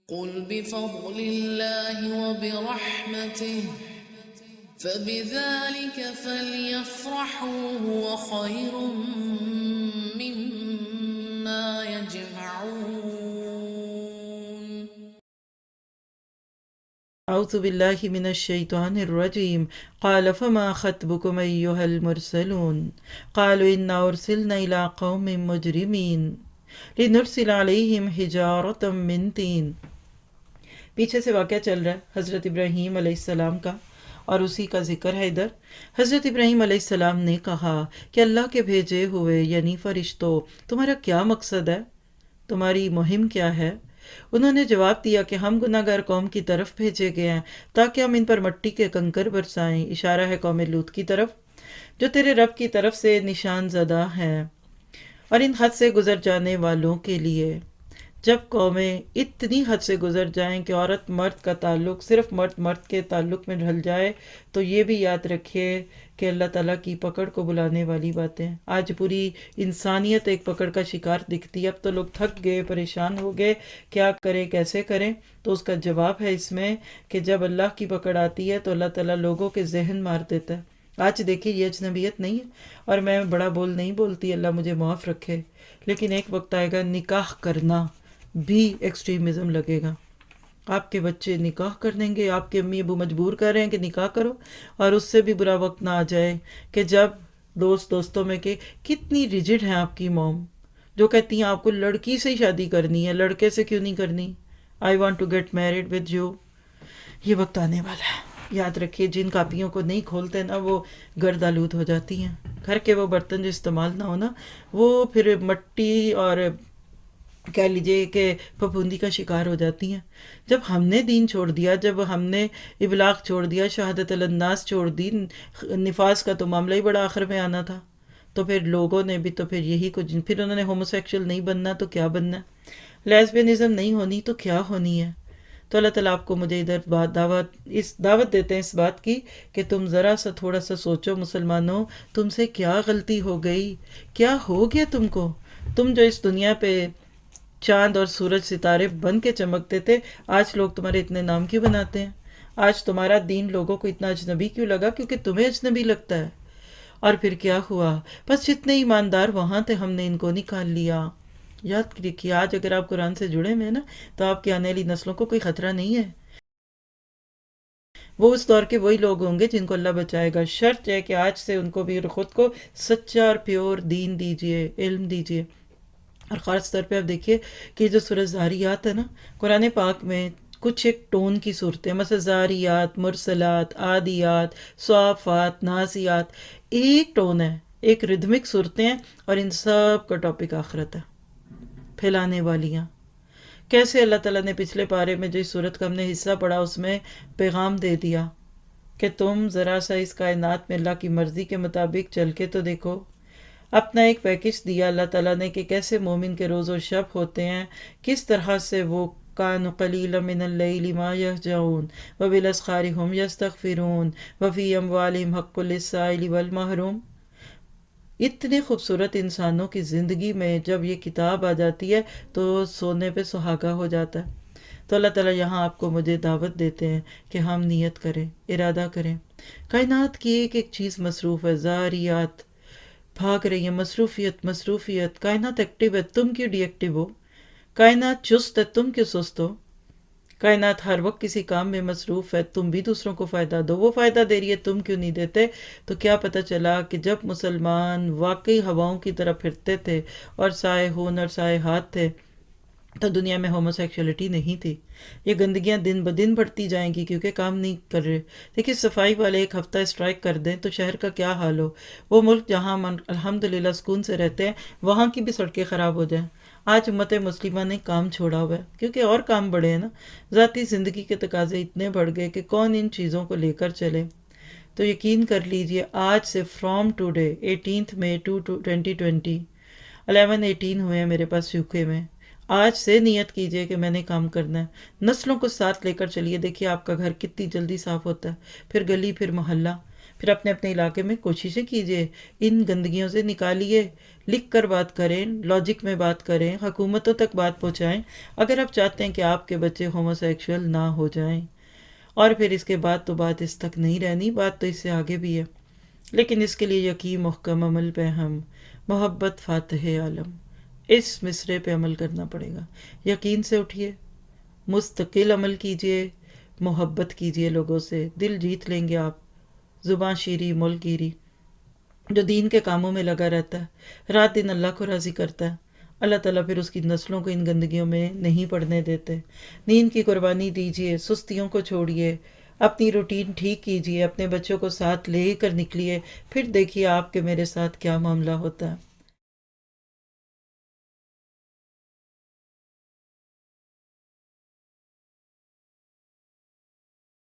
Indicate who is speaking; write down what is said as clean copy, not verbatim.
Speaker 1: قل بفضل الله وبرحمته فبذلك فليفرحوا هو خير مما يجمعون.
Speaker 2: أعوذ بالله من الشيطان الرجيم. قال فما خطبكم أيها المرسلون قالوا إنا أرسلنا إلى قوم مجرمين لنرسل عليهم حجارة من طين. پیچھے سے واقعہ چل رہا ہے حضرت ابراہیم علیہ السلام کا، اور اسی کا ذکر ہے ادھر۔ حضرت ابراہیم علیہ السلام نے کہا کہ اللہ کے بھیجے ہوئے یعنی فرشتوں، تمہارا کیا مقصد ہے؟ تمہاری مہم کیا ہے؟ انہوں نے جواب دیا کہ ہم گناہ گار قوم کی طرف بھیجے گئے ہیں تاکہ ہم ان پر مٹی کے کنکر برسائیں، اشارہ ہے قوم لوط کی طرف، جو تیرے رب کی طرف سے نشان زدہ ہیں، اور ان حد سے گزر جانے والوں کے لیے۔ جب قومیں اتنی حد سے گزر جائیں کہ عورت مرد کا تعلق صرف مرد مرد کے تعلق میں ڈھل جائے، تو یہ بھی یاد رکھیے کہ اللہ تعالیٰ کی پکڑ کو بلانے والی باتیں۔ آج پوری انسانیت ایک پکڑ کا شکار دکھتی ہے۔ اب تو لوگ تھک گئے، پریشان ہو گئے، کیا کریں کیسے کریں؟ تو اس کا جواب ہے اس میں کہ جب اللہ کی پکڑ آتی ہے تو اللہ تعالیٰ لوگوں کے ذہن مار دیتا ہے۔ آج دیکھیے یہ اجنبیت نہیں ہے، اور میں بڑا بول نہیں بولتی، اللہ مجھے معاف رکھے، لیکن ایک وقت آئے گا نکاح کرنا بھی ایکسٹریمزم لگے گا۔ آپ کے بچے نکاح کر دیں گے، آپ کے امی ابو مجبور کر رہے ہیں کہ نکاح کرو، اور اس سے بھی برا وقت نہ آ جائے کہ جب دوستوں میں کہ کتنی ریجڈ ہیں آپ کی موم، جو کہتی ہیں آپ کو لڑکی سے ہی شادی کرنی ہے، لڑکے سے کیوں نہیں کرنی، I want to get married with you. یہ وقت آنے والا ہے، یاد رکھیے جن کاپیوں کو نہیں کھولتے نا وہ گرد آلود ہو جاتی ہیں۔ گھر کے وہ برتن جو استعمال نہ ہونا وہ پھر مٹی اور کہہ لیجئے کہ پھپھوندی کا شکار ہو جاتی ہیں۔ جب ہم نے دین چھوڑ دیا، جب ہم نے ابلاغ چھوڑ دیا، شہادت الناس چھوڑ دی، نفاس کا تو معاملہ ہی بڑا آخر میں آنا تھا، تو پھر لوگوں نے بھی تو پھر یہی کچھ، پھر انہوں نے ہومو سیکشل نہیں بننا تو کیا بننا ہے، لیسبینزم نہیں ہونی تو کیا ہونی ہے۔ تو اللہ تعالیٰ آپ کو مجھے ادھر دعوت دیتے ہیں اس بات کی کہ تم ذرا سا تھوڑا سا سوچو مسلمانوں، تم سے کیا غلطی ہو گئی، کیا ہو گیا تم کو؟ تم جو اس دنیا پہ چاند اور سورج ستارے بن کے چمکتے تھے، آج لوگ تمہارے اتنے نام کیوں بناتے ہیں؟ آج تمہارا دین لوگوں کو اتنا اجنبی کیوں لگا؟ کیونکہ تمہیں اجنبی لگتا ہے۔ اور پھر کیا ہوا؟ بس جتنے ایماندار وہاں تھے ہم نے ان کو نکال لیا۔ یاد رکھیے آج اگر آپ قرآن سے جڑے ہوئے ہیں نا تو آپ کی آنے والی نسلوں کو کوئی خطرہ نہیں ہے۔ وہ اس دور کے وہی لوگ ہوں گے جن کو اللہ بچائے گا، شرط ہے کہ آج سے ان کو بھی خود کو سچا اور پیور دین دیجیے، علم دیجیے۔ اور خاص طور پہ آپ دیکھیے کہ جو سورہ زاریات ہے نا قرآن پاک میں کچھ ایک ٹون کی صورتیں، مثلا زاریات، مرسلات، عادیات، صافات، نازیات، ایک ٹون ہے، ایک ردمک صورتیں ہیں، اور ان سب کا ٹاپک آخرت ہے، پھیلانے والیاں۔ کیسے اللہ تعالیٰ نے پچھلے پارے میں جو اس صورت کا ہم نے حصہ پڑھا اس میں پیغام دے دیا کہ تم ذرا سا اس کائنات میں اللہ کی مرضی کے مطابق چل کے تو دیکھو۔ اپنا ایک پیکج دیا اللہ تعالیٰ نے کہ کیسے مومن کے روز و شب ہوتے ہیں، کس طرح سے وہ کانوا قلیلا من اللیل ما یہجعون وبالاسحار هم یستغفرون وفی اموالہم حق للسائل والمحروم۔ اتنے خوبصورت انسانوں کی زندگی میں جب یہ کتاب آ جاتی ہے تو سونے پہ سہاگا ہو جاتا ہے۔ تو اللہ تعالیٰ یہاں آپ کو مجھے دعوت دیتے ہیں کہ ہم نیت کریں، ارادہ کریں۔ کائنات کی ایک ایک چیز مصروف ہے، زاریات بھاگ رہی ہے، مصروفیت، کائنات ایکٹیو ہے، تم کیوں ڈی ایکٹیو ہو؟ کائنات چست ہے، تم کیوں سست ہو؟ کائنات ہر وقت کسی کام میں مصروف ہے، تم بھی دوسروں کو فائدہ دو، وہ فائدہ دے رہی ہے، تم کیوں نہیں دیتے؟ تو کیا پتہ چلا کہ جب مسلمان واقعی ہواؤں کی طرح پھرتے تھے اور سائے ہون اور سائے ہاتھ تھے تو دنیا میں ہومو سیکشولیٹی نہیں تھی۔ یہ گندگیاں دن بدن بڑھتی جائیں گی کیونکہ کام نہیں کر رہے۔ دیکھیے صفائی والے ایک ہفتہ اسٹرائک کر دیں تو شہر کا کیا حال ہو۔ وہ ملک جہاں الحمدللہ سکون سے رہتے ہیں وہاں کی بھی سڑکیں خراب ہو جائیں۔ آج امت مسلمہ نے کام چھوڑا ہوا ہے کیونکہ اور کام بڑھے ہیں نا، ذاتی زندگی کے تقاضے اتنے بڑھ گئے کہ کون ان چیزوں کو لے کر چلے۔ تو یقین کر لیجئے آج سے فرام ٹوڈے 18 مئی 2020 11:18 ہوئے ہیں میرے پاس یوکے میں، آج سے نیت کیجئے کہ میں نے کام کرنا ہے، نسلوں کو ساتھ لے کر چلیے۔ دیکھیے آپ کا گھر کتنی جلدی صاف ہوتا ہے، پھر گلی، پھر محلہ، پھر اپنے اپنے علاقے میں کوششیں کیجیے، ان گندگیوں سے نکالیے، لکھ کر بات کریں، لاجک میں بات کریں، حکومتوں تک بات پہنچائیں اگر آپ چاہتے ہیں کہ آپ کے بچے ہومو سیکشول نہ ہو جائیں۔ اور پھر اس کے بعد تو بات اس تک نہیں رہنی، بات تو اس سے آگے بھی ہے، لیکن اس کے لیے یقین محکم عمل پہ ہم محبت فاتح عالم اس مصرے پہ عمل کرنا پڑے گا۔ یقین سے اٹھیے، مستقل عمل کیجیے، محبت کیجیے لوگوں سے، دل جیت لیں گے آپ۔ زباں شیری ملک گیری، جو دین کے کاموں میں لگا رہتا ہے، رات دن اللہ کو راضی کرتا ہے، اللہ تعالیٰ پھر اس کی نسلوں کو ان گندگیوں میں نہیں پڑنے دیتے۔ نیند کی قربانی دیجیے، سستیوں کو چھوڑیے، اپنی روٹین ٹھیک کیجیے، اپنے بچوں کو ساتھ لے کر نکلیے، پھر دیکھیے آپ کے میرے ساتھ کیا معاملہ ہوتا ہے۔